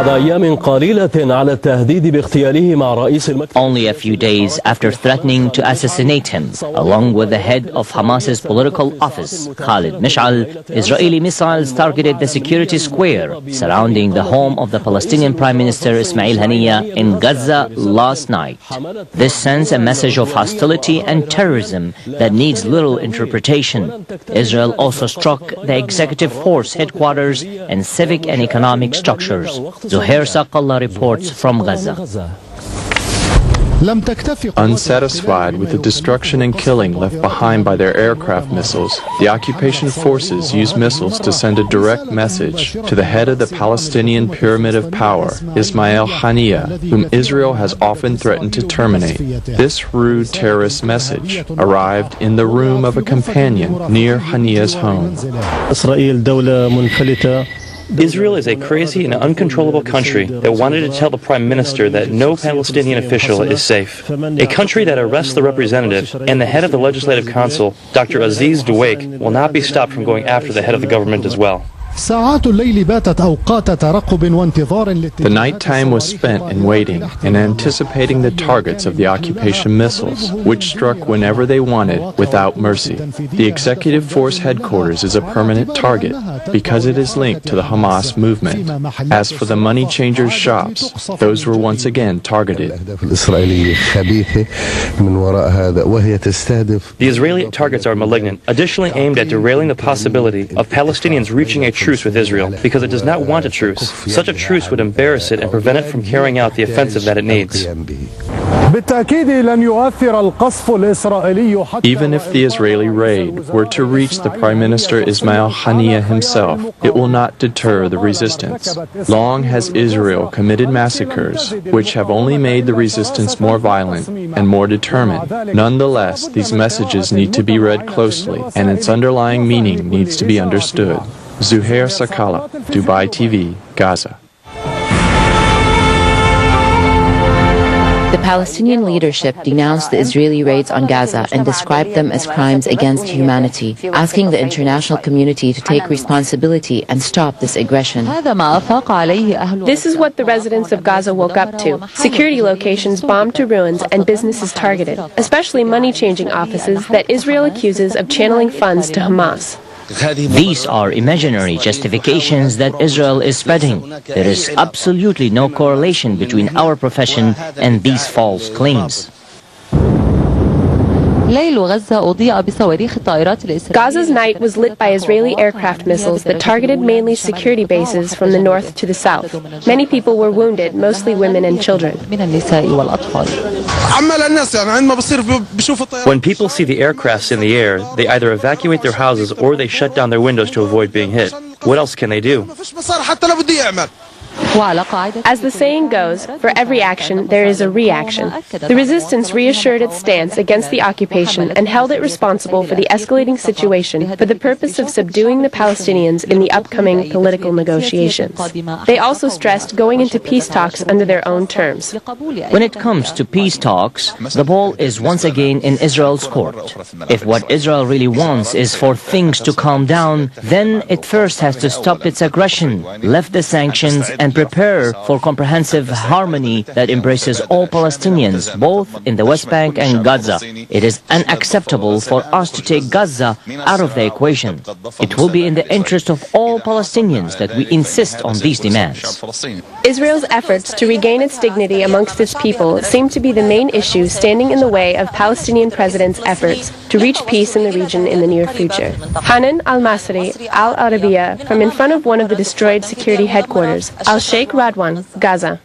Only a few days after threatening to assassinate him, along with the head of Hamas's political office, Khalid Mish'al, Israeli missiles targeted the security square surrounding the home of the Palestinian Prime Minister Ismail Haniyeh in Gaza last night. This sends a message of hostility and terrorism that needs little interpretation. Israel also struck the executive force headquarters and civic and economic structures. Zuhair Saqallah reports from Gaza. Unsatisfied with the destruction and killing left behind by their aircraft missiles, the occupation forces used missiles to send a direct message to the head of the Palestinian Pyramid of Power, Ismail Haniyeh, whom Israel has often threatened to terminate. This rude terrorist message arrived in the room of a companion near Haniyeh's home. Israel is a crazy and uncontrollable country that wanted to tell the Prime Minister that no Palestinian official is safe. A country that arrests the representative and the head of the Legislative Council, Dr. Aziz Duwaik, will not be stopped from going after the head of the government as well. The night time was spent in waiting and anticipating the targets of the occupation missiles, which struck whenever they wanted without mercy. The executive force headquarters is a permanent target because it is linked to the Hamas movement. As for the money changers' shops, those were once again targeted. The Israeli targets are malignant, additionally aimed at derailing the possibility of Palestinians reaching a truce with Israel, because it does not want a truce. Such a truce would embarrass it and prevent it from carrying out the offensive that it needs. Even if the Israeli raid were to reach the Prime Minister Ismail Haniyeh himself, it will not deter the resistance. Long has Israel committed massacres, which have only made the resistance more violent and more determined. Nonetheless, these messages need to be read closely, and its underlying meaning needs to be understood. Zuhair Saqallah, Dubai TV, Gaza. The Palestinian leadership denounced the Israeli raids on Gaza and described them as crimes against humanity, asking the international community to take responsibility and stop this aggression. This is what the residents of Gaza woke up to. Security locations bombed to ruins and businesses targeted, especially money-changing offices that Israel accuses of channeling funds to Hamas. These are imaginary justifications that Israel is spreading. There is absolutely no correlation between our profession and these false claims. Gaza's night was lit by Israeli aircraft missiles that targeted mainly security bases from the north to the south. Many people were wounded, mostly women and children. When people see the aircrafts in the air, they either evacuate their houses or they shut down their windows to avoid being hit. What else can they do? As the saying goes, for every action there is a reaction. The resistance reassured its stance against the occupation and held it responsible for the escalating situation for the purpose of subduing the Palestinians in the upcoming political negotiations. They also stressed going into peace talks under their own terms. When it comes to peace talks, the ball is once again in Israel's court. If what Israel really wants is for things to calm down, then it first has to stop its aggression, lift the sanctions, and prepare for comprehensive harmony that embraces all Palestinians, both in the West Bank and Gaza. It is unacceptable for us to take Gaza out of the equation. It will be in the interest of all Palestinians that we insist on these demands. Israel's efforts to regain its dignity amongst its people seem to be the main issue standing in the way of Palestinian President's efforts to reach peace in the region in the near future. Hanan Al-Masri, Al Arabiya, from in front of one of the destroyed security headquarters, Al Sheikh Radwan, Gaza.